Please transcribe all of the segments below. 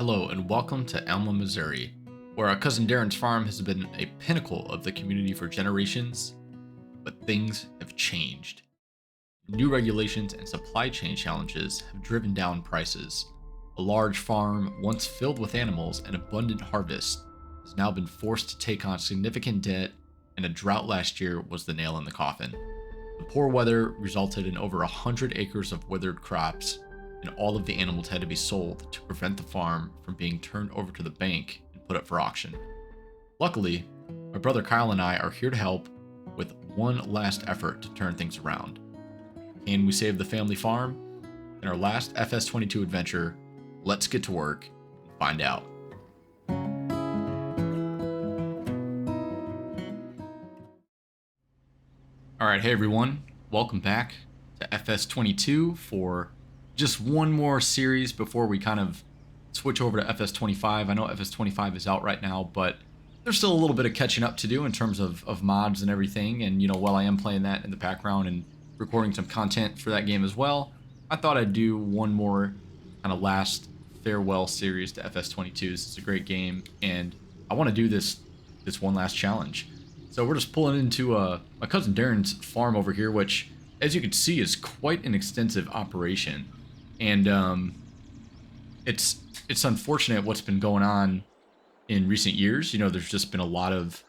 Hello and welcome to Alma, Missouri, where our cousin Darren's farm has been a pinnacle of the community for generations, but things have changed. New regulations and supply chain challenges have driven down prices. A large farm, once filled with animals and abundant harvest, has now been forced to take on significant debt, and a drought last year was the nail in the coffin. The poor weather resulted in over 100 acres of withered crops, and all of the animals had to be sold to prevent the farm from being turned over to the bank and put up for auction. Luckily, my brother Kyle and I are here to help with one last effort to turn things around. Can we save the family farm? In our last FS22 adventure, let's get to work and find out. Alright, hey everyone, welcome back to FS22 for just one more series before we kind of switch over to FS25. I know FS25 is out right now, but there's still a little bit of catching up to do in terms of mods and everything. And, you know, while I am playing that in the background and recording some content for that game as well, I thought I'd do one more kind of last farewell series to FS22. It's a great game, and I want to do this one last challenge. So we're just pulling into my cousin Darren's farm over here, which, as you can see, is quite an extensive operation. And it's unfortunate what's been going on in recent years. You know, there's just been a lot of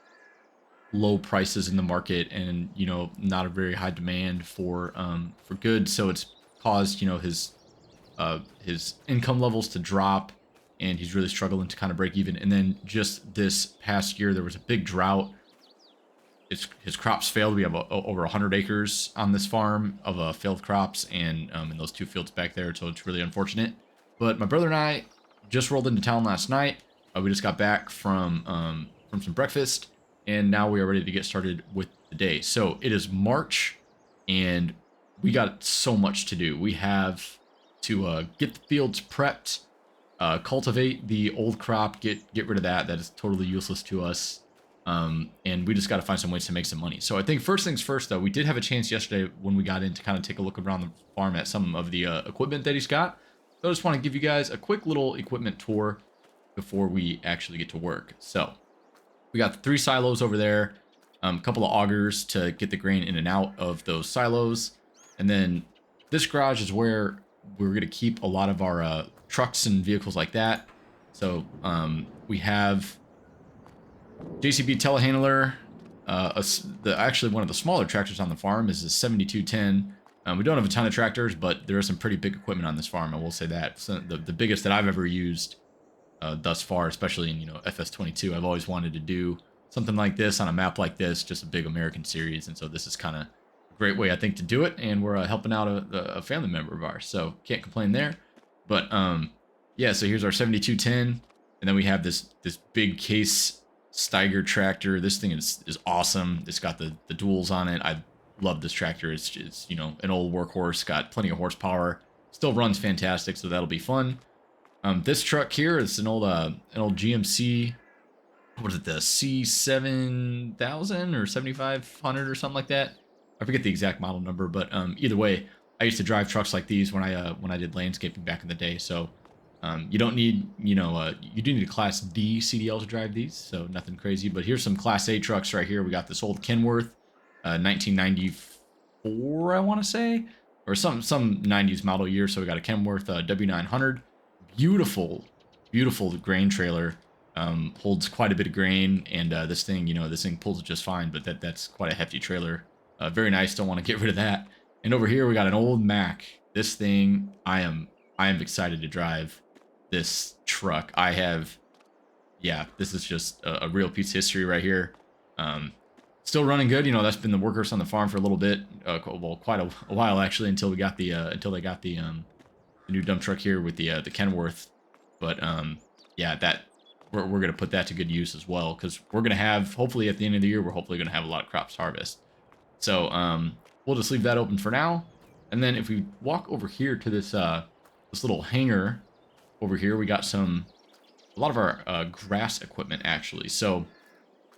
low prices in the market, and you know, not a very high demand for goods. So it's caused, you know, his income levels to drop, and he's really struggling to kind of break even. And then just this past year, there was a big drought. His crops failed. We have over 100 acres on this farm of failed crops, and in those two fields back there, so it's really unfortunate. But my brother and I just rolled into town last night. We just got back from some breakfast, and now we are ready to get started with the day. So it is March, and we got so much to do. We have to get the fields prepped, cultivate the old crop, get rid of that is totally useless to us. And we just got to find some ways to make some money. So I think first things first, though, we did have a chance yesterday when we got in to kind of take a look around the farm at some of the equipment that he's got. So I just want to give you guys a quick little equipment tour before we actually get to work. So we got the 3 silos over there, a couple of augers to get the grain in and out of those silos. And then this garage is where we're going to keep a lot of our trucks and vehicles like that. So we have JCB telehandler. Actually one of the smaller tractors on the farm is a 7210. We don't have a ton of tractors, but there is some pretty big equipment on this farm, I will say that. So the biggest that I've ever used thus far, especially in, you know, FS22. I've always wanted to do something like this on a map like this, just a big American series, and so this is kind of a great way, I think, to do it. And we're helping out a family member of ours, so can't complain there. But yeah, so here's our 7210, and then we have this big case Steiger tractor. This thing is awesome. It's got the duals on it. I love this tractor. It's you know, an old workhorse, got plenty of horsepower, still runs fantastic, so that'll be fun. This truck here is an old GMC. What is it, the C7000 or 7500 or something like that? I forget the exact model number, but either way, I used to drive trucks like these when I did landscaping back in the day. So you don't need, you know, you do need a Class D CDL to drive these, so nothing crazy. But here's some Class A trucks right here. We got this old Kenworth, 1994, I want to say, or some 90s model year. So we got a Kenworth W900, beautiful grain trailer. Holds quite a bit of grain, and this thing pulls it just fine. But that's quite a hefty trailer. Very nice. Don't want to get rid of that. And over here we got an old Mack. This thing, I am excited to drive. This truck, this is just a real piece of history right here. Still running good. You know, that's been the workhorse on the farm for a little bit, well, quite a while actually, until they got the new dump truck here with the Kenworth. But yeah, that we're gonna put that to good use as well, because we're gonna have, hopefully at the end of the year, we're hopefully gonna have a lot of crops to harvest. So we'll just leave that open for now. And then if we walk over here to this little hangar over here, we got a lot of our grass equipment actually. So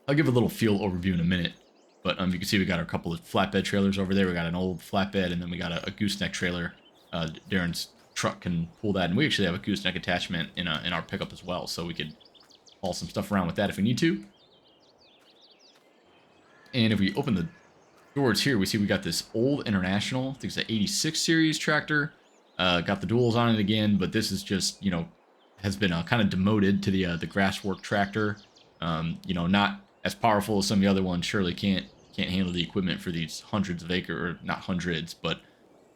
I'll give a little field overview in a minute, but you can see we got a couple of flatbed trailers over there. We got an old flatbed, and then we got a gooseneck trailer. Darren's truck can pull that. And we actually have a gooseneck attachment in our pickup as well, so we could haul some stuff around with that if we need to. And if we open the doors here, we see we got this old International, I think it's an 86 series tractor. Got the duals on it again, but this is just, you know, has been kind of demoted to the grasswork tractor. You know, not as powerful as some of the other ones. Surely can't handle the equipment for these hundreds of acres, or not hundreds, but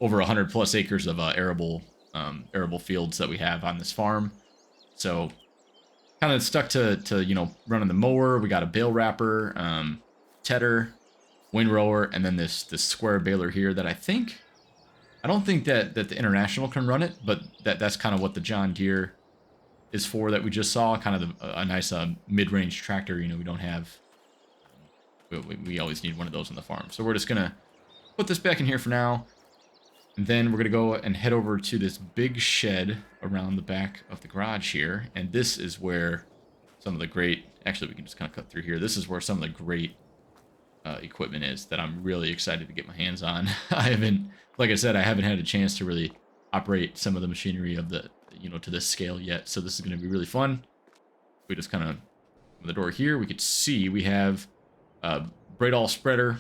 over 100 plus acres of arable fields that we have on this farm. So kind of stuck to you know, running the mower. We got a bale wrapper, tedder, windrower, and then this square baler here that I don't think that the International can run it, but that's kind of what the John Deere is for that we just saw. Kind of a nice mid-range tractor. You know, we don't have, we always need one of those on the farm. So we're just gonna put this back in here for now, and then we're gonna go and head over to this big shed around the back of the garage here, and this is where some of the great, actually we can just kind of cut through here. This is where some of the great equipment is that I'm really excited to get my hands on. Like I said, I haven't had a chance to really operate some of the machinery of the, you know, to this scale yet. So this is going to be really fun. We just kind of, open the door here, we could see we have a Braidall spreader,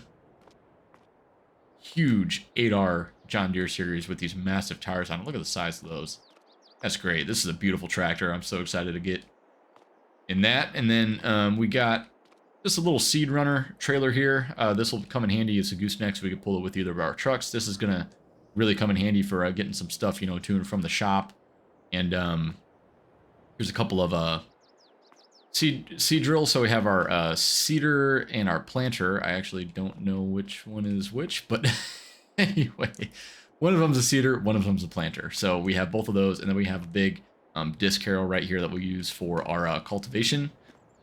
huge 8R John Deere series with these massive tires on it. Look at the size of those. That's great. This is a beautiful tractor. I'm so excited to get in that. And then we got just a little seed runner trailer here. This will come in handy as a gooseneck, so we can pull it with either of our trucks. This is going to really come in handy for getting some stuff, you know, to and from the shop. And here's a couple of seed drills. So we have our seeder and our planter. I actually don't know which one is which, but anyway, one of them's a seeder, one of them's a planter. So we have both of those, and then we have a big disc harrow right here that we'll use for our cultivation.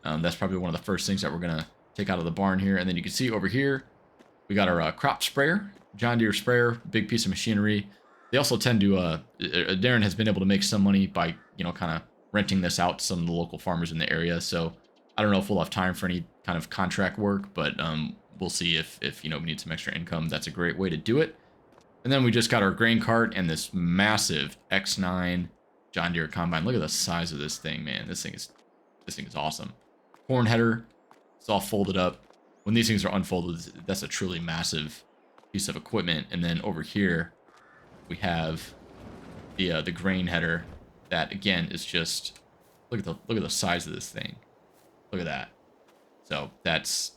That's probably one of the first things that we're going to take out of the barn here. And then you can see over here, we got our crop sprayer, John Deere sprayer, big piece of machinery. They also tend to, Darren has been able to make some money by, you know, kind of renting this out to some of the local farmers in the area. So I don't know if we'll have time for any kind of contract work, but we'll see if, you know, we need some extra income. That's a great way to do it. And then we just got our grain cart and this massive X9 John Deere combine. Look at the size of this thing, man. This thing is awesome. Corn header, it's all folded up. When these things are unfolded, that's a truly massive piece of equipment. And then over here, we have the grain header that again is just, look at the size of this thing. Look at that. So that's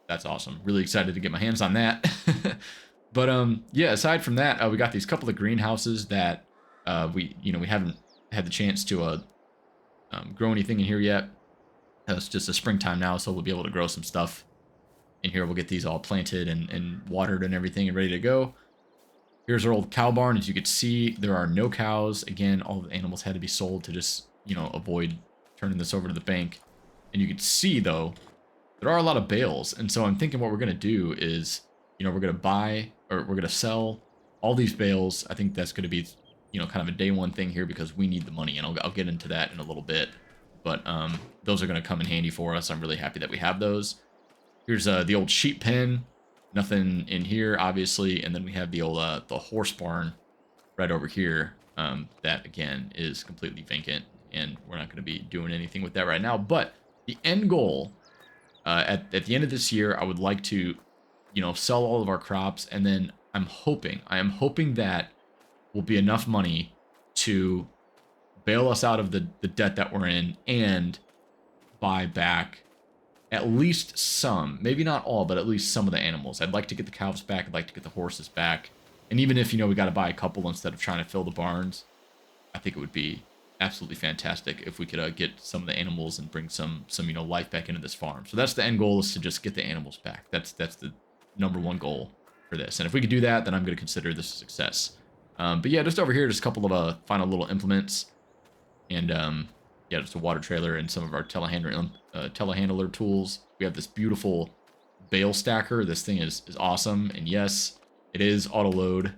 awesome. Really excited to get my hands on that. But yeah, aside from that, we got these couple of greenhouses that we haven't had the chance to grow anything in here yet. It's just a springtime now, so we'll be able to grow some stuff in here. We'll get these all planted and watered and everything and ready to go. Here's our old cow barn. As you can see, there are no cows. Again, all the animals had to be sold to just, you know, avoid turning this over to the bank. And you can see, though, there are a lot of bales. And so I'm thinking what we're going to do is, you know, we're going to buy, or we're going to sell all these bales. I think that's going to be, you know, kind of a day one thing here because we need the money. And I'll get into that in a little bit. But those are going to come in handy for us. I'm really happy that we have those. Here's the old sheep pen. Nothing in here, obviously. And then we have the old the horse barn right over here. That, again, is completely vacant. And we're not going to be doing anything with that right now. But the end goal, at the end of this year, I would like to, you know, sell all of our crops. And then I am hoping that will be enough money to bail us out of the debt that we're in and buy back at least some, maybe not all, but at least some of the animals. I'd like to get the cows back. I'd like to get the horses back. And even if, you know, we got to buy a couple instead of trying to fill the barns, I think it would be absolutely fantastic if we could get some of the animals and bring some, you know, life back into this farm. So that's the end goal, is to just get the animals back. That's the number one goal for this. And if we could do that, then I'm going to consider this a success. But yeah, just over here, just a couple of final little implements. And yeah, just a water trailer and some of our telehandler tools. We have this beautiful bale stacker. This thing is awesome. And yes, it is auto load.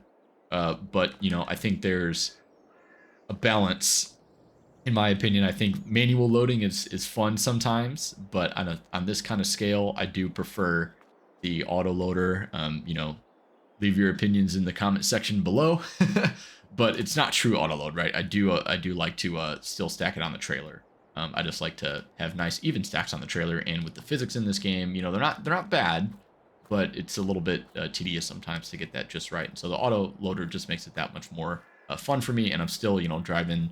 But, you know, I think there's a balance. In my opinion, I think manual loading is fun sometimes. But on this kind of scale, I do prefer the auto loader. You know, leave your opinions in the comment section below. but it's not true auto load, right? I do like to still stack it on the trailer. I just like to have nice even stacks on the trailer, and with the physics in this game, you know, they're not bad, but it's a little bit tedious sometimes to get that just right. And so the auto loader just makes it that much more fun for me, and I'm still, you know, driving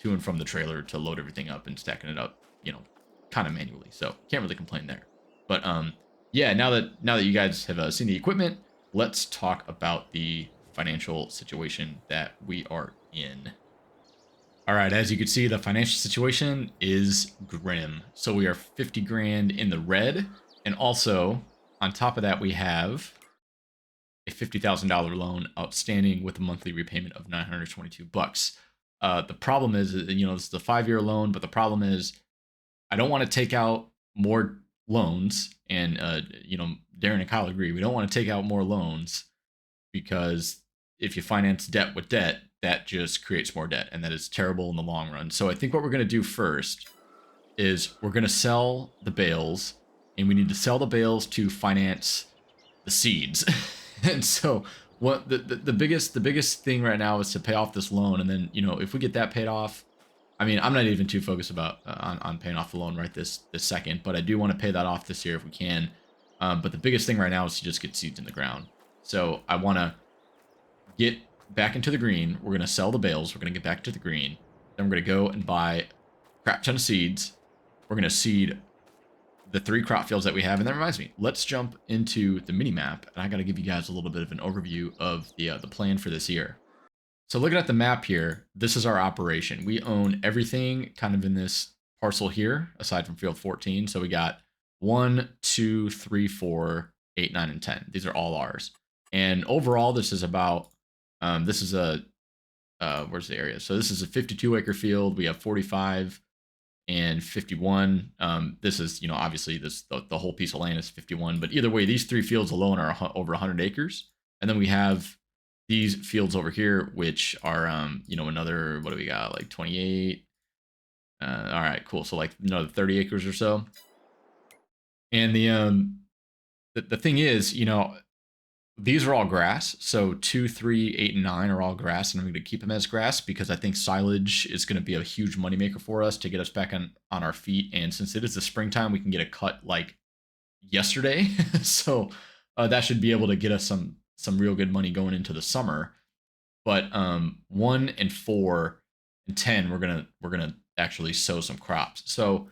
to and from the trailer to load everything up and stacking it up, you know, kind of manually. So can't really complain there. But yeah, now that you guys have seen the equipment, let's talk about the financial situation that we are in. All right, as you can see, the financial situation is grim. So we are 50 grand in the red, and also on top of that, we have a $50,000 loan outstanding with a monthly repayment of 922 bucks. The problem is, you know, this is a 5-year loan, but the problem is I don't want to take out more loans, and you know, Darren and Kyle agree. We don't want to take out more loans because if you finance debt with debt, that just creates more debt, and that is terrible in the long run. So I think what we're going to do first is we're going to sell the bales, and we need to sell the bales to finance the seeds. And so what the biggest thing right now is to pay off this loan, and then, you know, if we get that paid off, I mean, I'm not even too focused about on paying off the loan right this second, but I do want to pay that off this year if we can. But the biggest thing right now is to just get seeds in the ground. So I want to get back into the green. We're going to sell the bales. We're going to get back to the green. Then we're going to go and buy a crap ton of seeds. We're going to seed the 3 crop fields that we have. And that reminds me, let's jump into the mini map. And I got to give you guys a little bit of an overview of the plan for this year. So looking at the map here, this is our operation. We own everything kind of in this parcel here, aside from field 14. So we got 1, 2, 3, 4, 8, 9, and 10. These are all ours. And overall, this is about, this is a, where's the area? So this is a 52 acre field. We have 45 and 51. This is, you know, obviously the whole piece of land is 51, but either way, these 3 fields alone are over 100 acres. And then we have these fields over here, which are, you know, another, what do we got? Like 28. All right, cool. So like another 30 acres or so. And the thing is, you know, these are all grass. So 2, 3, 8, and 9 are all grass, and I'm going to keep them as grass because I think silage is going to be a huge moneymaker for us to get us back on our feet. And since it is the springtime, we can get a cut like yesterday. So that should be able to get us some real good money going into the summer. But 1 and 4 and 10, we're gonna actually sow some crops. So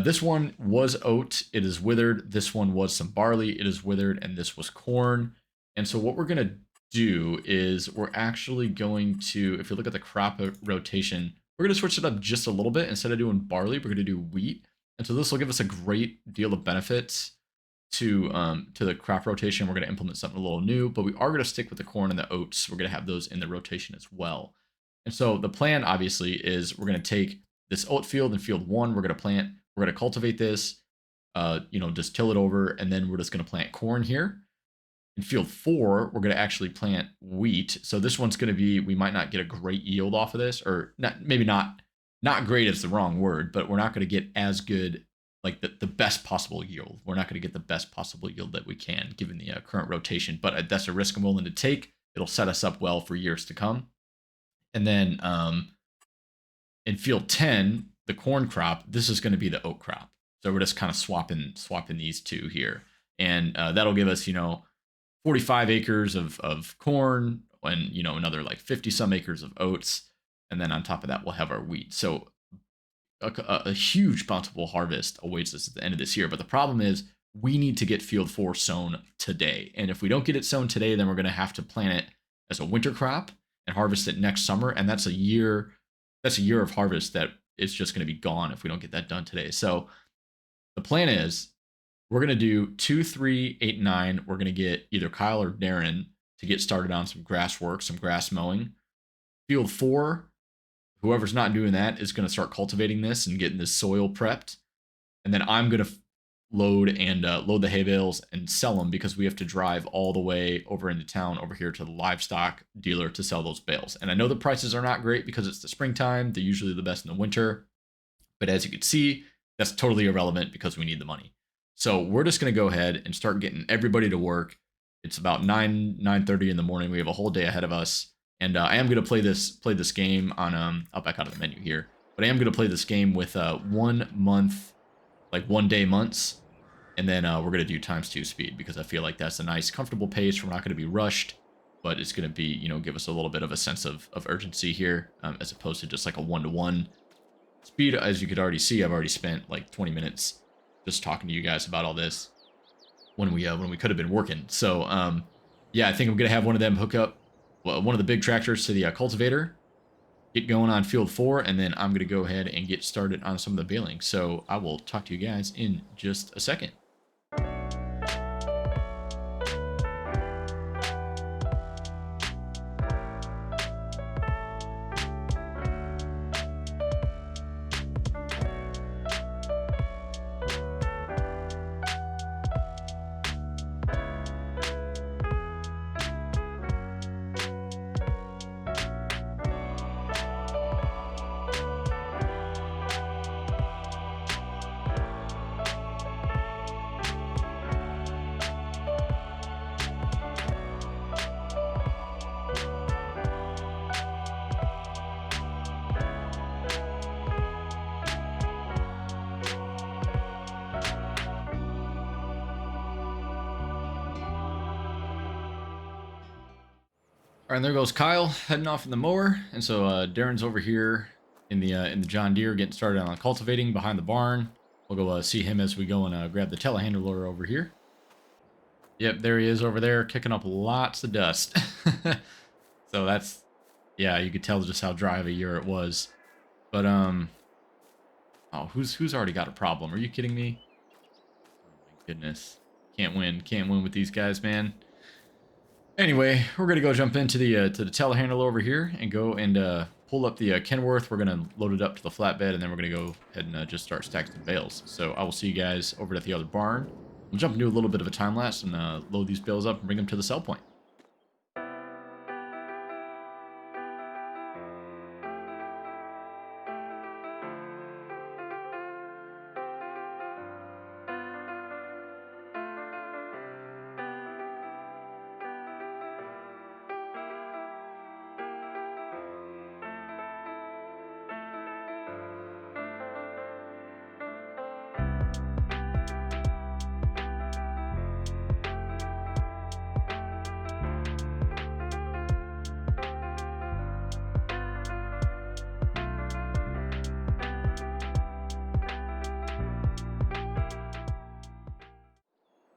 this one was oat, it is withered. This one was some barley, it is withered, and this was corn. And so what we're gonna do is we're actually going to, if you look at the crop rotation, we're gonna switch it up just a little bit. Instead of doing barley, we're gonna do wheat. And so this will give us a great deal of benefits to the crop rotation. We're going to implement something a little new, but we are going to stick with the corn and the oats. We're going to have those in the rotation as well. And so the plan obviously is we're going to take this oat field in field 1, we're going to plant, we're going to cultivate this, you know, just till it over, and then we're just going to plant corn here. In field 4, we're going to actually plant wheat. So this one's going to be, we might not get a great yield off of this, or not, maybe not great is the wrong word, but we're not going to get as good, like the best possible yield. We're not going to get the best possible yield that we can given the current rotation, but that's a risk I'm willing to take. It'll set us up well for years to come. And then in field 10, the corn crop, this is going to be the oat crop. So we're just kind of swapping these two here. And that'll give us, you know, 45 acres of corn and, you know, another like 50 some acres of oats. And then on top of that, we'll have our wheat. So a huge bountiful harvest awaits us at the end of this year. But the problem is we need to get field 4 sown today. And if we don't get it sown today, then we're going to have to plant it as a winter crop and harvest it next summer. And that's a year of harvest that is just going to be gone if we don't get that done today. So the plan is we're going to do 2, 3, 8, 9. We're going to get either Kyle or Darren to get started on some grass work, some grass mowing. Field 4, whoever's not doing that is going to start cultivating this and getting this soil prepped. And then I'm going to load the hay bales and sell them because we have to drive all the way over into town over here to the livestock dealer to sell those bales. And I know the prices are not great because it's the springtime. They're usually the best in the winter. But as you can see, that's totally irrelevant because we need the money. So we're just going to go ahead and start getting everybody to work. It's about 9:30 in the morning. We have a whole day ahead of us. And I am gonna play this game on I'll back out of the menu here, but I am gonna play this game with 1 month, like 1 day months, and then we're gonna do ×2 speed because I feel like that's a nice comfortable pace. We're not gonna be rushed, but it's gonna be, you know, give us a little bit of a sense of urgency here, as opposed to just like a 1-to-1 speed. As you could already see, I've already spent like 20 minutes just talking to you guys about all this when we could have been working. So yeah, I think I'm gonna have one of them hook up one of the big tractors to the cultivator, get going on field 4, and then I'm gonna go ahead and get started on some of the baling. So I will talk to you guys in just a second. All right, and there goes Kyle heading off in the mower, and so Darren's over here in the John Deere getting started on cultivating behind the barn. We'll go see him as we go and grab the telehandler over here. Yep, there he is over there kicking up lots of dust. So that's, yeah, you could tell just how dry of a year it was. But oh, who's already got a problem? Are you kidding me? Oh my goodness, can't win with these guys, man. Anyway, we're gonna go jump into the telehandler over here and go and pull up the Kenworth. We're gonna load it up to the flatbed, and then we're gonna go ahead and just start stacking some bales. So I will see you guys over at the other barn. We'll jump into a little bit of a time lapse and load these bales up and bring them to the sell point.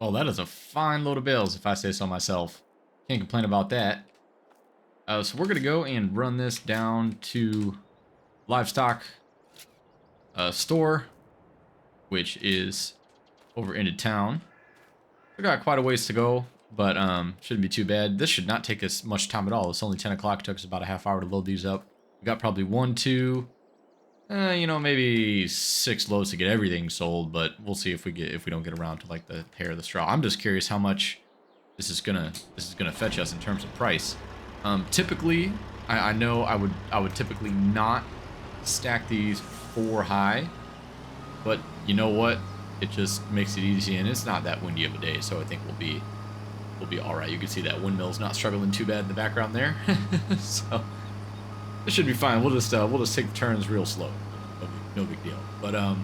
Oh, that is a fine load of bales, if I say so myself. Can't complain about that. So we're going to go and run this down to livestock store, which is over into town. We got quite a ways to go, but shouldn't be too bad. This should not take us much time at all. It's only 10 o'clock. It took us about a half hour to load these up. We got probably 1, 2, you know, maybe 6 loads to get everything sold, but we'll see if we don't get around to like the hair of the straw. I'm just curious how much this is gonna fetch us in terms of price. Typically, I know I would typically not stack these 4 high, but you know what? It just makes it easy, and it's not that windy of a day, so I think we'll be all right. You can see that windmill's not struggling too bad in the background there, so it should be fine. We'll just take the turns real slow. No big deal. But all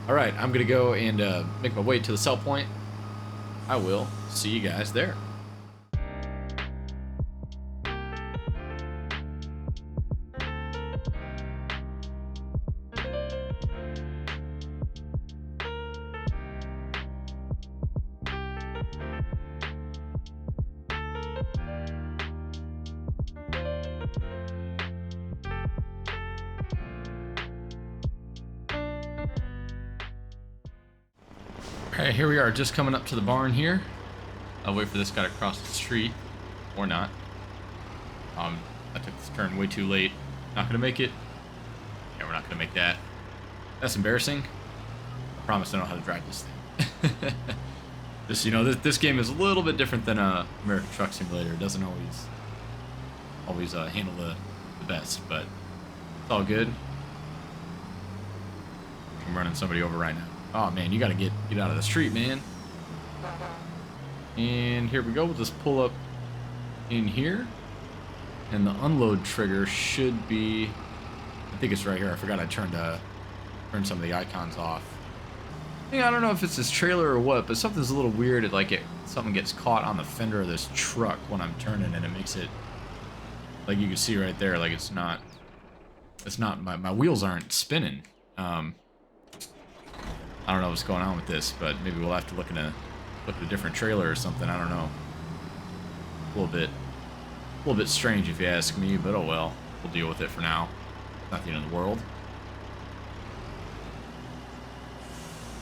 right, I'm gonna go and make my way to the sell point. I will see you guys there. Alright, here we are, just coming up to the barn here. I'll wait for this guy to cross the street, or not. I took this turn way too late. Not gonna make it. Yeah, we're not gonna make that. That's embarrassing. I promise I know how to drive this thing. Just, you know, this game is a little bit different than American Truck Simulator. It doesn't always handle the best, but it's all good. I'm running somebody over right now. Oh man, you gotta get out of the street, man. And here we go. We'll just pull up in here. And the unload trigger should be, I think it's right here. I forgot I turned some of the icons off. Yeah, I don't know if it's this trailer or what, but something's a little weird. Something gets caught on the fender of this truck when I'm turning, and it makes it, like you can see right there, like it's not my wheels aren't spinning. I don't know what's going on with this, but maybe we'll have to look at a different trailer or something. I don't know. A little bit strange if you ask me, but oh well. We'll deal with it for now. Not the end of the world.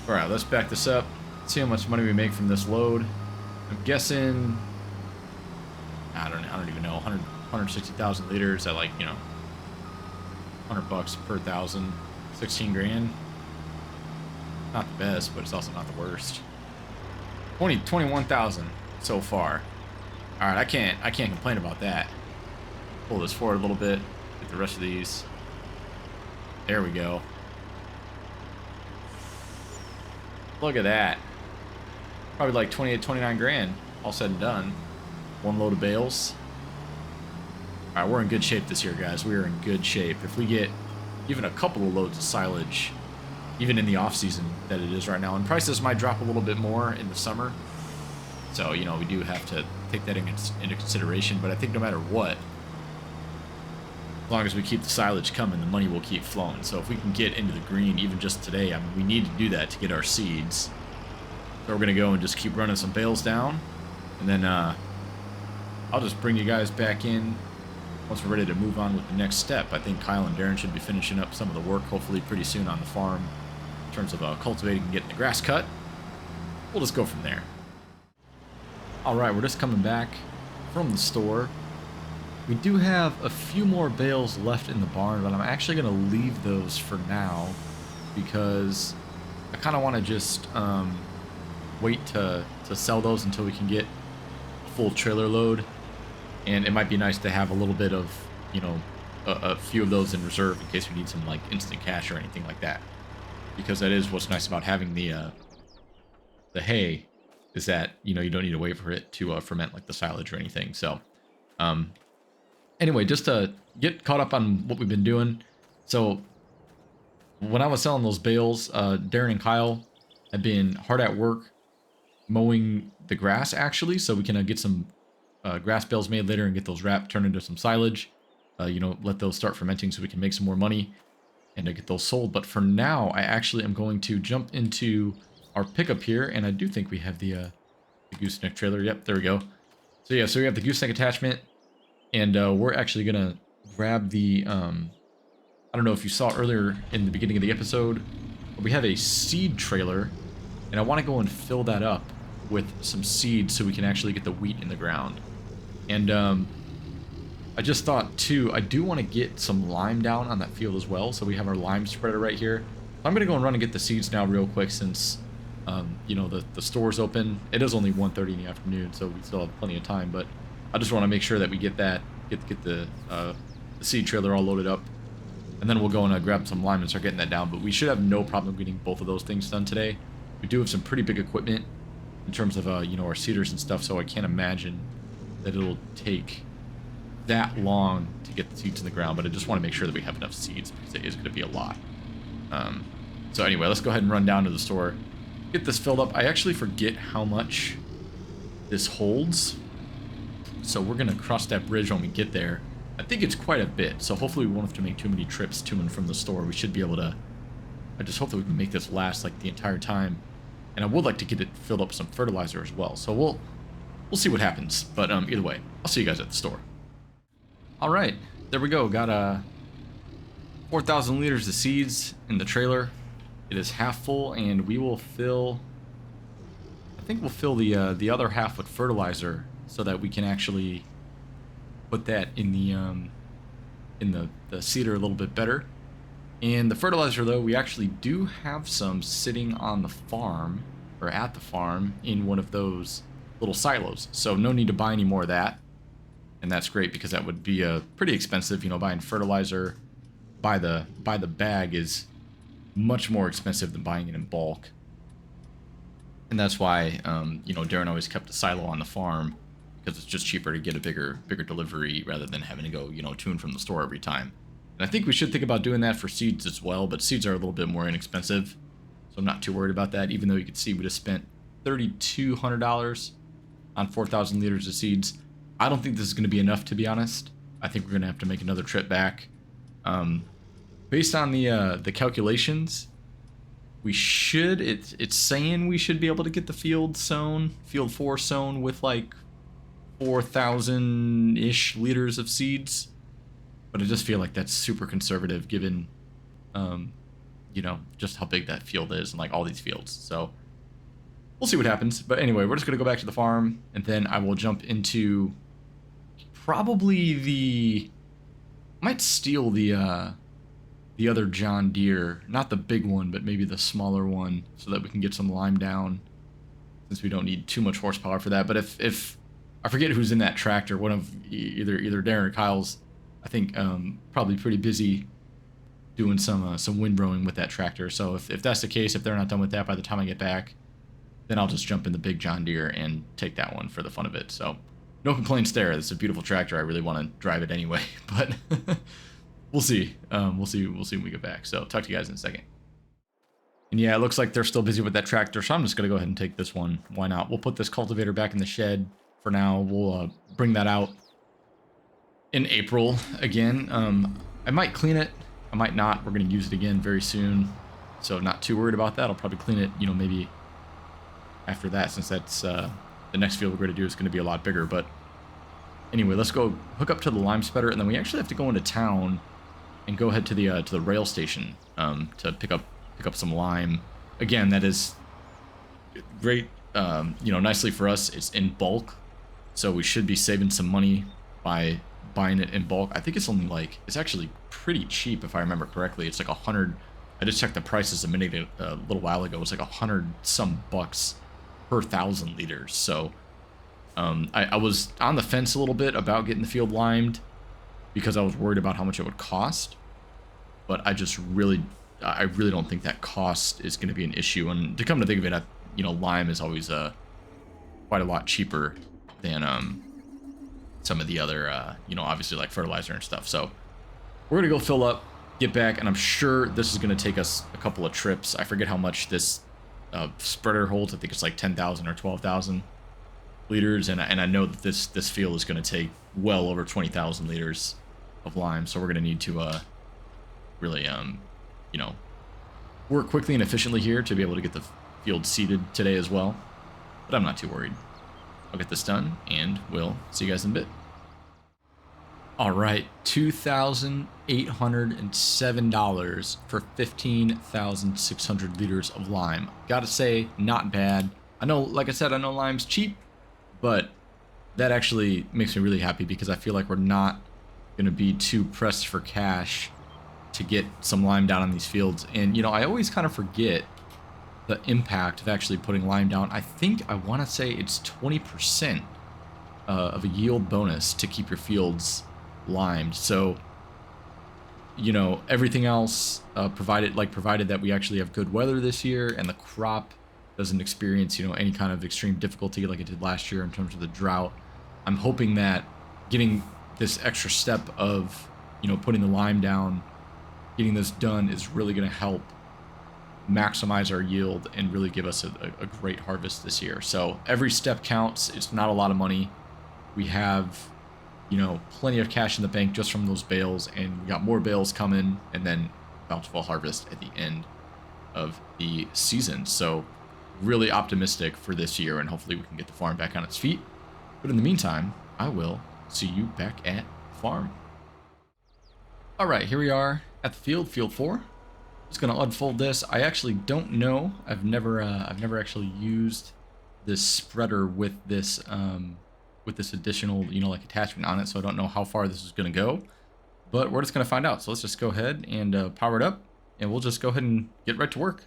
Alright, let's back this up. See how much money we make from this load. I'm guessing, I don't even know, 160,000 liters at, like, you know, $100 per thousand, 16 grand. Not the best, but it's also not the worst. 21,000 so far. All right, I can't complain about that. Pull this forward a little bit. Get the rest of these. There we go. Look at that. Probably like 28, 29 grand, all said and done. One load of bales. All right, we're in good shape this year, guys. We are in good shape. If we get even a couple of loads of silage, even in the off season that it is right now, and prices might drop a little bit more in the summer. So, you know, we do have to take that into consideration, but I think no matter what, as long as we keep the silage coming, the money will keep flowing. So if we can get into the green even just today, I mean, we need to do that to get our seeds. So we're going to go and just keep running some bales down, and then I'll just bring you guys back in once we're ready to move on with the next step. I think Kyle and Darren should be finishing up some of the work, hopefully pretty soon on the farm, in terms of cultivating and getting the grass cut. We'll just go from there. Alright, we're just coming back from the store. We do have a few more bales left in the barn, but I'm actually going to leave those for now because I kind of want to just wait to sell those until we can get a full trailer load. And it might be nice to have a little bit of, you know, a few of those in reserve in case we need some, like, instant cash or anything like that. Because that is what's nice about having the hay, is that, you know, you don't need to wait for it to ferment like the silage or anything. So, anyway, just to get caught up on what we've been doing. So, when I was selling those bales, Darren and Kyle have been hard at work mowing the grass, actually, so we can get some grass bales made later and get those wrapped, turned into some silage. You know, let those start fermenting so we can make some more money and get those sold. But for now, I actually am going to jump into our pickup here, and I do think we have the gooseneck trailer. Yep, there we go. So yeah, so we have the gooseneck attachment, and we're actually gonna grab the I don't know if you saw earlier in the beginning of the episode, but we have a seed trailer, and I want to go and fill that up with some seed so we can actually get the wheat in the ground. And I just thought too, I do want to get some lime down on that field as well, so we have our lime spreader right here. I'm gonna go and run and get the seeds now real quick, since you know, the store's open. It is only 1:30 in the afternoon, so we still have plenty of time, but I just want to make sure that we get the seed trailer all loaded up, and then we'll go and grab some lime and start getting that down. But we should have no problem getting both of those things done today. We do have some pretty big equipment in terms of you know, our seeders and stuff, so I can't imagine that it'll take that long to get the seeds in the ground, but I just want to make sure that we have enough seeds because it is going to be a lot. So anyway, let's go ahead and run down to the store, get this filled up. I actually forget how much this holds, so we're going to cross that bridge when we get there. I think it's quite a bit, so hopefully we won't have to make too many trips to and from the store. We should be able to, I just hope that we can make this last like the entire time. And I would like to get it filled up with some fertilizer as well, so we'll see what happens. But either way, I'll see you guys at the store. All right, there we go. Got 4,000 liters of seeds in the trailer. It is half full, and we will fill, I think we'll fill the other half with fertilizer so that we can actually put that in the seeder a little bit better. And the fertilizer, though, we actually do have some sitting on the farm, or at the farm, in one of those little silos. So no need to buy any more of that. And that's great, because that would be pretty expensive. You know, buying fertilizer by the bag is much more expensive than buying it in bulk. And that's why, you know, Darren always kept a silo on the farm because it's just cheaper to get a bigger delivery rather than having to go, you know, to and from the store every time. And I think we should think about doing that for seeds as well, but seeds are a little bit more inexpensive, so I'm not too worried about that, even though you can see we just spent $3,200 on 4,000 liters of seeds. I don't think this is going to be enough, to be honest. I think we're going to have to make another trip back. Based on the calculations, we should, it's saying we should be able to get the field 4 sown with like 4,000-ish liters of seeds. But I just feel like that's super conservative given, you know, just how big that field is and like all these fields. So we'll see what happens. But anyway, we're just going to go back to the farm, and then I will jump into probably might steal the other John Deere, not the big one, but maybe the smaller one, so that we can get some lime down, since we don't need too much horsepower for that. But if I forget who's in that tractor, one of either Darren or Kyle's, I think probably pretty busy doing some windrowing with that tractor. So if that's the case, if they're not done with that by the time I get back, then I'll just jump in the big John Deere and take that one for the fun of it. So no complaints there. This is a beautiful tractor. I really want to drive it anyway, but we'll see. We'll see when we get back. So talk to you guys in a second. And yeah, it looks like they're still busy with that tractor, so I'm just gonna go ahead and take this one. Why not? We'll put this cultivator back in the shed for now. We'll bring that out in April again. I might clean it, I might not. We're gonna use it again very soon, so not too worried about that. I'll probably clean it, you know, maybe after that, since that's the next field we're going to do is going to be a lot bigger. But anyway, let's go hook up to the lime spreader, and then we actually have to go into town and go ahead to the rail station to pick up some lime. Again, that is great, you know, nicely for us. It's in bulk, so we should be saving some money by buying it in bulk. I think it's only like, it's actually pretty cheap if I remember correctly. It's like 100. I just checked the prices a little while ago. It was like 100 some bucks per 1,000 liters. So I was on the fence a little bit about getting the field limed because I was worried about how much it would cost, but I really don't think that cost is going to be an issue. And to come to think of it, you know, lime is always quite a lot cheaper than some of the other you know, obviously like fertilizer and stuff. So we're gonna go fill up, get back, and I'm sure this is gonna take us a couple of trips. I forget how much this spreader holds. I think it's like 10,000 or 12,000 liters, and I know that this field is going to take well over 20,000 liters of lime, so we're going to need to really you know, work quickly and efficiently here to be able to get the field seeded today as well. But I'm not too worried. I'll get this done, and we'll see you guys in a bit. All right, $2,807 for 15,600 liters of lime. Gotta say, not bad. I know, like I said, I know lime's cheap, but that actually makes me really happy because I feel like we're not gonna be too pressed for cash to get some lime down on these fields. And, you know, I always kind of forget the impact of actually putting lime down. I think I want to say it's 20% of a yield bonus to keep your fields limed. So, you know, everything else provided that we actually have good weather this year and the crop doesn't experience, you know, any kind of extreme difficulty like it did last year in terms of the drought. I'm hoping that getting this extra step of, you know, putting the lime down, getting this done is really going to help maximize our yield and really give us a great harvest this year. So every step counts. It's not a lot of money. We have, you know, plenty of cash in the bank just from those bales, and we got more bales coming, and then bountiful harvest at the end of the season. So really optimistic for this year, and hopefully we can get the farm back on its feet. But in the meantime, I will see you back at the farm. All right, here we are at the field 4. Just gonna unfold this. I actually don't know. I've never actually used this spreader with this additional, you know, like attachment on it, so I don't know how far this is gonna go. But we're just gonna find out. So let's just go ahead and power it up, and we'll just go ahead and get right to work.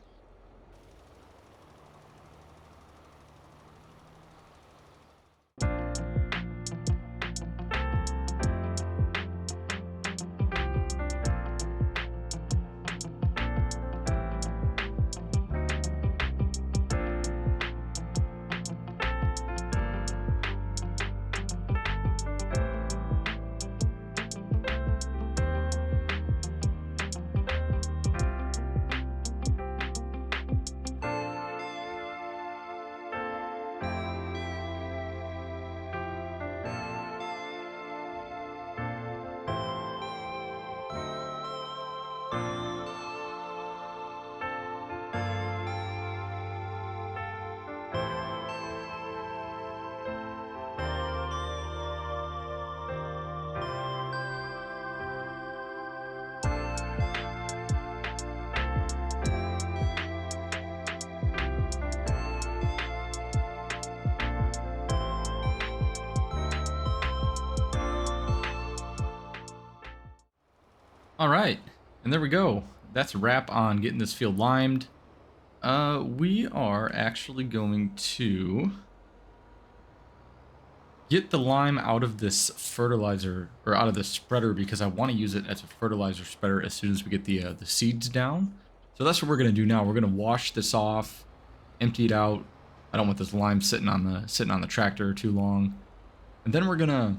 All right, and there we go. That's a wrap on getting this field limed. We are actually going to get the lime out of this fertilizer, or out of the spreader, because I want to use it as a fertilizer spreader as soon as we get the seeds down. So that's what we're going to do now. We're going to wash this off, empty it out. I don't want this lime sitting on the tractor too long. And then we're gonna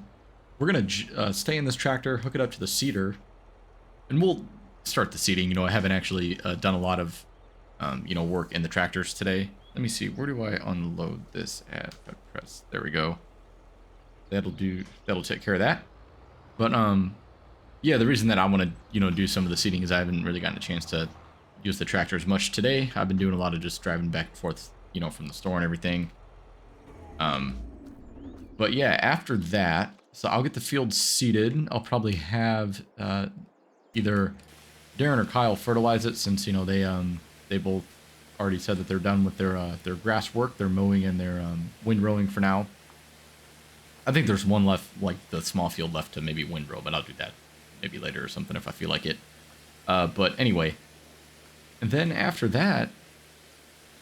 stay in this tractor, hook it up to the seeder, and we'll start the seeding. You know, I haven't actually done a lot of work in the tractors today. Let me see, where do I unload this at? If I press, there we go. That'll take care of that. But yeah, the reason that I want to do some of the seeding is I haven't really gotten a chance to use the tractor as much today. I've been doing a lot of just driving back and forth, from the store and everything. But yeah, after that, so I'll get the field seeded. I'll probably have either Darren or Kyle fertilize it, since they both already said that they're done with their grass work. They're mowing and they're windrowing for now. I think there's one left, like the small field left to maybe windrow, but I'll do that maybe later or something if I feel like it. But anyway, and then after that,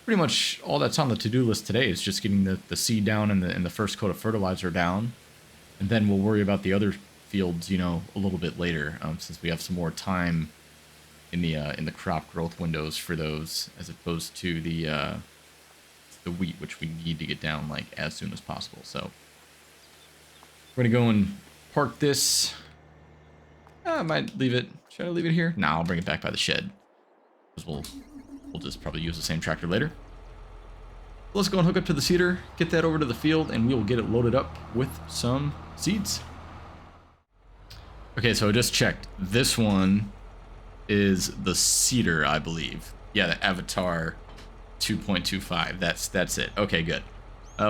pretty much all that's on the to-do list today is just getting the seed down and the first coat of fertilizer down, and then we'll worry about the other fields, a little bit later, since we have some more time in the crop growth windows for those, as opposed to the wheat, which we need to get down like as soon as possible. So we're gonna go and park this. I might leave it. Should I leave it here? Nah, I'll bring it back by the shed, because we'll just probably use the same tractor later. Let's go and hook up to the seeder, get that over to the field, and we will get it loaded up with some seeds. Okay, so I just checked. This one is the seeder, I believe. Yeah, the Avatar 2.25. That's it. Okay, good.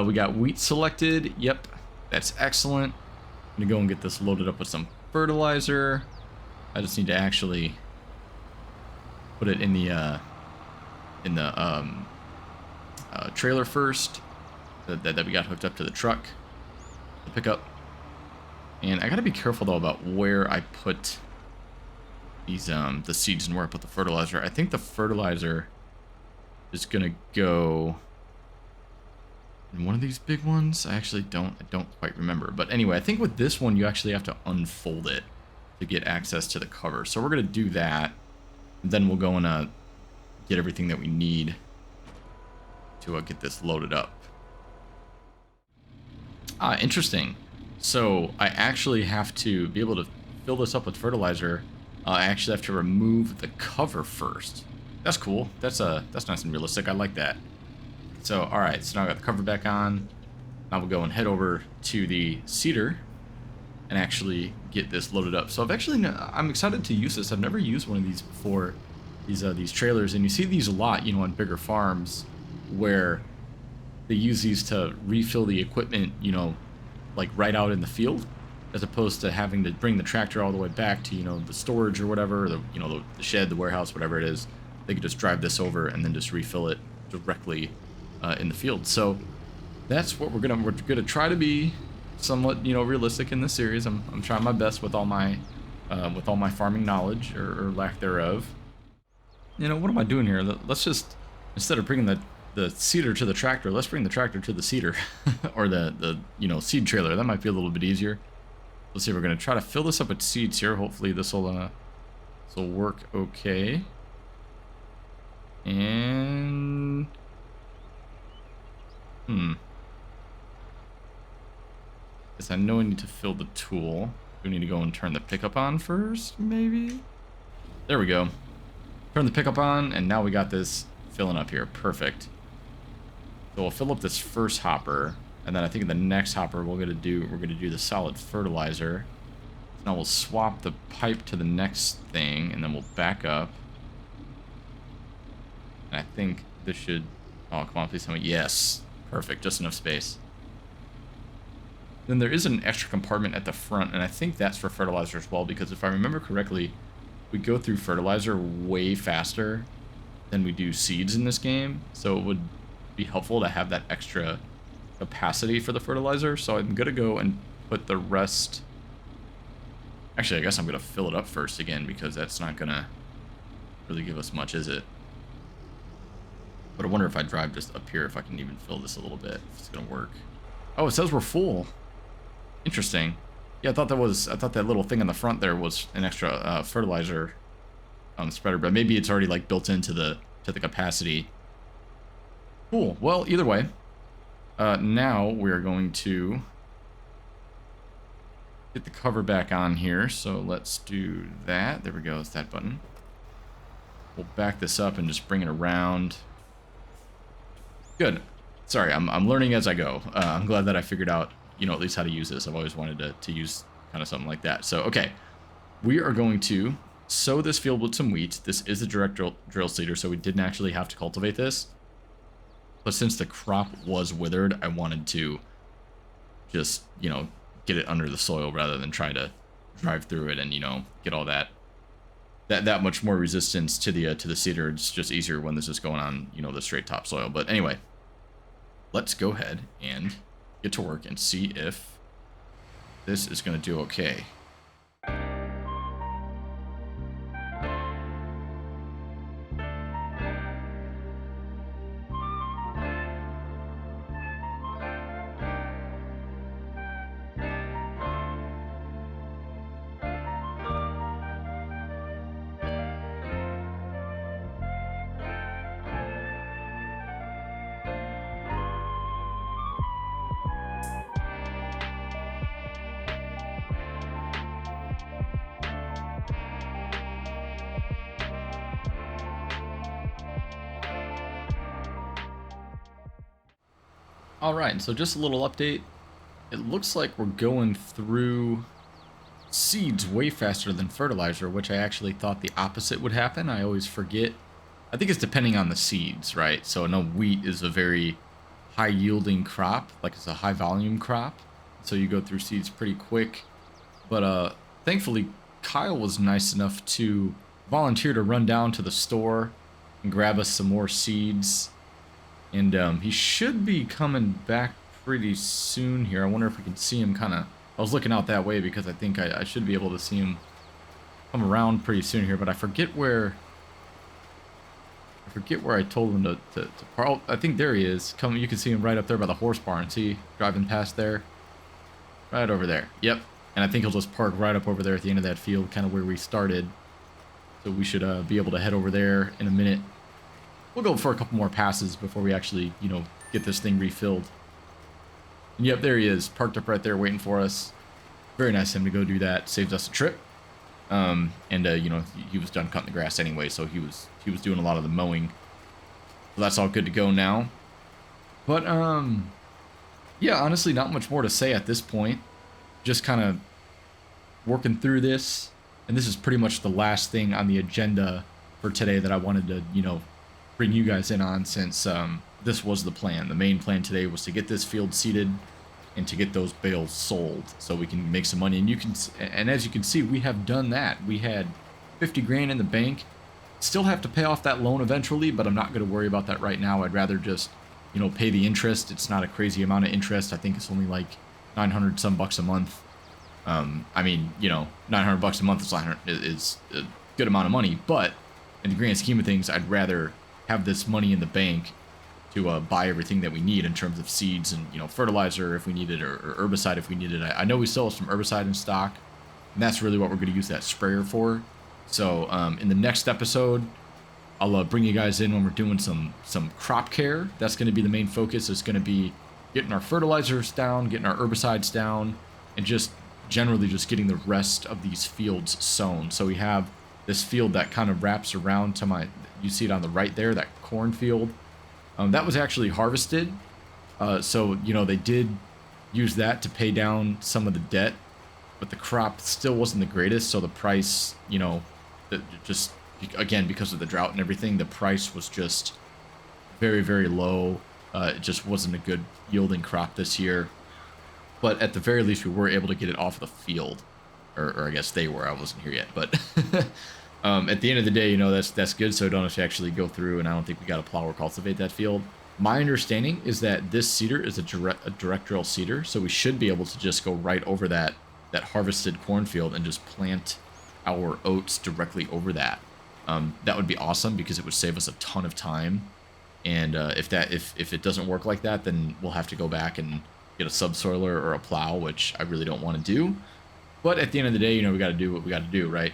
We got wheat selected. Yep, that's excellent. I'm gonna go and get this loaded up with some fertilizer. I just need to actually put it in the trailer first that we got hooked up to the truck, the pickup. And I gotta be careful though about where I put these the seeds and where I put the fertilizer. I think the fertilizer is gonna go in one of these big ones. I actually don't quite remember, but anyway, I think with this one you actually have to unfold it to get access to the cover. So we're gonna do that, and then we'll go and get everything that we need to get this loaded up. Interesting. So I actually have to be able to fill this up with fertilizer. I actually have to remove the cover first. That's cool. That's nice and realistic. I like that. So all right. So now I got the cover back on. Now we'll go and head over to the seeder and actually get this loaded up. So I'm excited to use this. I've never used one of these before. These trailers, and you see these a lot, on bigger farms, where they use these to refill the equipment, like right out in the field, as opposed to having to bring the tractor all the way back to, the storage or whatever, the shed, the warehouse, whatever it is. They could just drive this over and then just refill it directly in the field. So that's what we're gonna try to be somewhat, realistic in this series. I'm trying my best with all my farming knowledge or lack thereof. What am I doing here? Let's just, instead of bringing the seeder to the tractor, let's bring the tractor to the seeder, or the seed trailer. That might be a little bit easier. Let's see. We're gonna try to fill this up with seeds here. Hopefully this will work okay. And guess I know I need to fill the tool. We need to go and turn the pickup on first, maybe. There we go. Turn the pickup on, and now we got this filling up here. Perfect. So we'll fill up this first hopper, and then I think in the next hopper we're gonna do the solid fertilizer. So now we'll swap the pipe to the next thing, and then we'll back up. And I think this should, oh come on, please tell me, yes, perfect, just enough space. Then there is an extra compartment at the front, and I think that's for fertilizer as well, because if I remember correctly, we go through fertilizer way faster than we do seeds in this game, so it would be helpful to have that extra capacity for the fertilizer. So I'm gonna go and put the rest. Actually, I guess I'm going to fill it up first again because that's not going to really give us much, is it? But I wonder if I drive just up here, if I can even fill this a little bit, if it's going to work. Oh, it says we're full. Interesting. Yeah, I thought that little thing on the front there was an extra fertilizer spreader, but maybe it's already like built into the capacity. Cool. Well, either way, now we are going to get the cover back on here. So let's do that. There we go. It's that button. We'll back this up and just bring it around. Good. Sorry, I'm learning as I go. I'm glad that I figured out, you know, at least how to use this. I've always wanted to use kind of something like that. So, okay. We are going to sow this field with some wheat. This is a direct drill seeder, so we didn't actually have to cultivate this. But since the crop was withered, I wanted to just, you know, get it under the soil rather than try to drive through it and, you know, get all that much more resistance to the seeder. It's just easier when this is going on, you know, the straight topsoil. But anyway, let's go ahead and get to work and see if this is going to do okay. Alright, so just a little update. It looks like we're going through seeds way faster than fertilizer, which I actually thought the opposite would happen. I always forget. I think it's depending on the seeds, right? So I know wheat is a very high yielding crop, like it's a high volume crop. So you go through seeds pretty quick. But thankfully, Kyle was nice enough to volunteer to run down to the store and grab us some more seeds. And he should be coming back pretty soon here. I wonder if we can see him kind of... I was looking out that way because I think I should be able to see him come around pretty soon here. But I forget where I told him to park. I think there he is. Come, you can see him right up there by the horse barn. See, driving past there. Right over there. Yep. And I think he'll just park right up over there at the end of that field, kind of where we started. So we should be able to head over there in a minute. We'll go for a couple more passes before we actually, you know, get this thing refilled. And yep, there he is, parked up right there waiting for us. Very nice of him to go do that. Saved us a trip. And you know, he was done cutting the grass anyway, so he was doing a lot of the mowing. So that's all good to go now. But yeah, honestly, not much more to say at this point. Just kind of working through this, and this is pretty much the last thing on the agenda for today that I wanted to, you know, bring you guys in on, since this was the plan. The main plan today was to get this field seeded and to get those bales sold so we can make some money. And as you can see, we have done that. We had 50 grand in the bank. Still have to pay off that loan eventually, but I'm not going to worry about that right now. I'd rather just, you know, pay the interest. It's not a crazy amount of interest. I think it's only like 900 some bucks a month. I mean, you know, 900 bucks a month is a good amount of money, but in the grand scheme of things, I'd rather have this money in the bank to buy everything that we need in terms of seeds and, you know, fertilizer if we need it, or herbicide if we need it. I know we still have some herbicide in stock, and that's really what we're going to use that sprayer for. So in the next episode, I'll bring you guys in when we're doing some crop care. That's going to be the main focus. It's going to be getting our fertilizers down, getting our herbicides down, and just generally just getting the rest of these fields sown. So we have this field that kind of wraps around to my... You see it on the right there, that cornfield. That was actually harvested. So, you know, they did use that to pay down some of the debt, but the crop still wasn't the greatest. So the price, you know, just, again, because of the drought and everything, the price was just very, very low. It just wasn't a good yielding crop this year. But at the very least, we were able to get it off the field. Or I guess they were. I wasn't here yet, but... at the end of the day, you know, that's good, so don't have to actually go through, and I don't think we got to plow or cultivate that field. My understanding is that this seeder is a direct drill seeder, so we should be able to just go right over that that harvested cornfield and just plant our oats directly over that. That would be awesome because it would save us a ton of time. And if it doesn't work like that, then we'll have to go back and get a subsoiler or a plow, which I really don't want to do. But at the end of the day, we got to do what we got to do, right?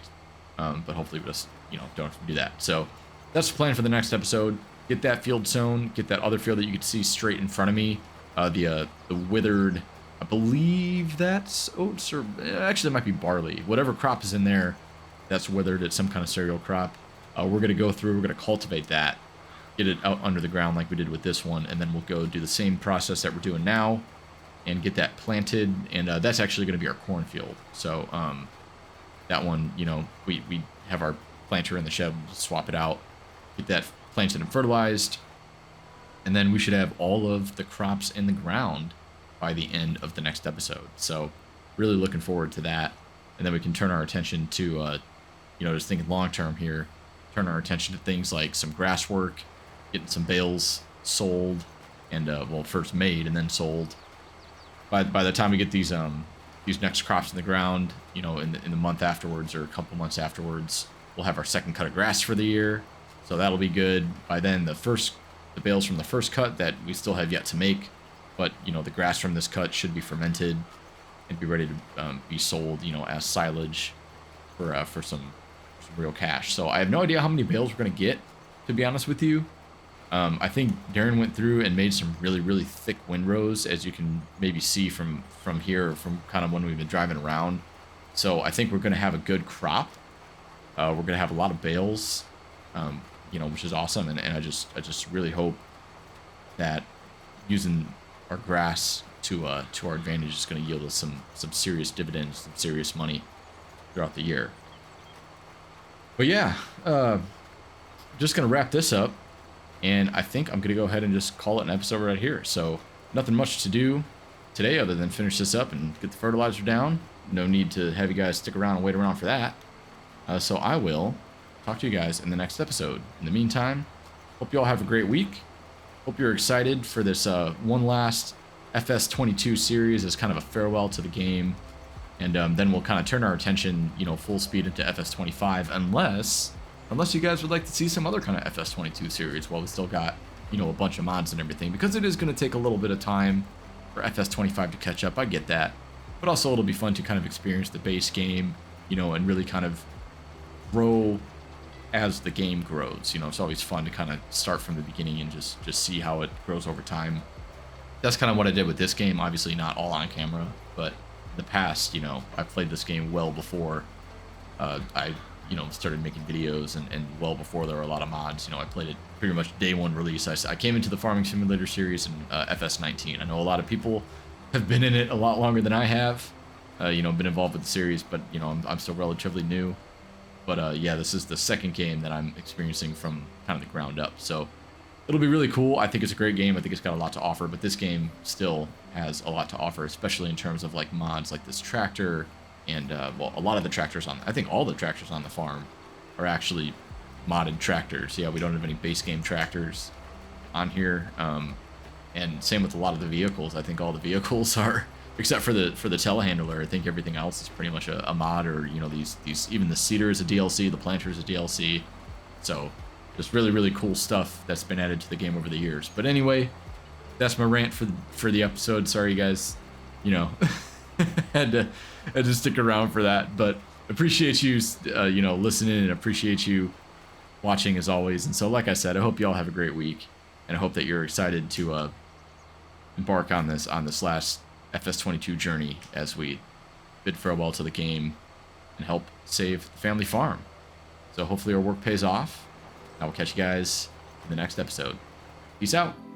But hopefully we just, don't have to do that. So that's the plan for the next episode. Get that field sown, get that other field that you can see straight in front of me. The withered, I believe that's oats, or actually it might be barley. Whatever crop is in there, that's withered. It's some kind of cereal crop. We're going to go through, we're going to cultivate that, get it out under the ground like we did with this one, and then we'll go do the same process that we're doing now and get that planted, and that's actually going to be our cornfield. So that one, we have our planter in the shed, we'll swap it out, get that planted and fertilized, and then we should have all of the crops in the ground by the end of the next episode. So really looking forward to that, and then we can turn our attention to, just thinking long term here, turn our attention to things like some grass work, getting some bales sold, and well, first made and then sold. By the time we get these next crops in the ground, in the month afterwards or a couple months afterwards, we'll have our second cut of grass for the year. So that'll be good. By then, the bales from the first cut that we still have yet to make, but the grass from this cut should be fermented and be ready to be sold, as silage for some real cash. So I have no idea how many bales we're gonna get, to be honest with you. I think Darren went through and made some really, really thick windrows, as you can maybe see from here, from kind of when we've been driving around. So I think we're going to have a good crop. We're going to have a lot of bales, which is awesome. And I just really hope that using our grass to our advantage is going to yield us some serious dividends, some serious money throughout the year. But yeah, just going to wrap this up. And I think I'm going to go ahead and just call it an episode right here. So nothing much to do today other than finish this up and get the fertilizer down. No need to have you guys stick around and wait around for that. So I will talk to you guys in the next episode. In the meantime, hope you all have a great week. Hope you're excited for this one last FS22 series as kind of a farewell to the game. And then we'll kind of turn our attention, full speed into FS25 unless you guys would like to see some other kind of FS22 series while we still got, a bunch of mods and everything, because it is going to take a little bit of time for FS25 to catch up. I get that. But also it'll be fun to kind of experience the base game, and really kind of grow as the game grows. It's always fun to kind of start from the beginning and just see how it grows over time. That's kind of what I did with this game. Obviously not all on camera, but in the past, I played this game well before I started making videos, and well before there were a lot of mods. I played it pretty much day one release. I came into the Farming Simulator series in FS19. I know a lot of people have been in it a lot longer than I have, been involved with the series, but, I'm still relatively new. But, yeah, this is the second game that I'm experiencing from kind of the ground up. So it'll be really cool. I think it's a great game. I think it's got a lot to offer, but this game still has a lot to offer, especially in terms of, like, mods like this tractor. And, well, a lot of the tractors I think all the tractors on the farm are actually modded tractors. Yeah, we don't have any base game tractors on here. And same with a lot of the vehicles. I think all the vehicles are, except for the telehandler. I think everything else is pretty much a mod, or, these even the seeder is a DLC, the planter is a DLC. So just really, really cool stuff that's been added to the game over the years. But anyway, that's my rant for the episode. Sorry, you guys, had to stick around for that, but appreciate you listening, and appreciate you watching as always. And so, like I said, I hope you all have a great week, and I hope that you're excited to embark on this last FS22 journey as we bid farewell to the game and help save the family farm. So hopefully our work pays off. I will catch you guys in the next episode. Peace out.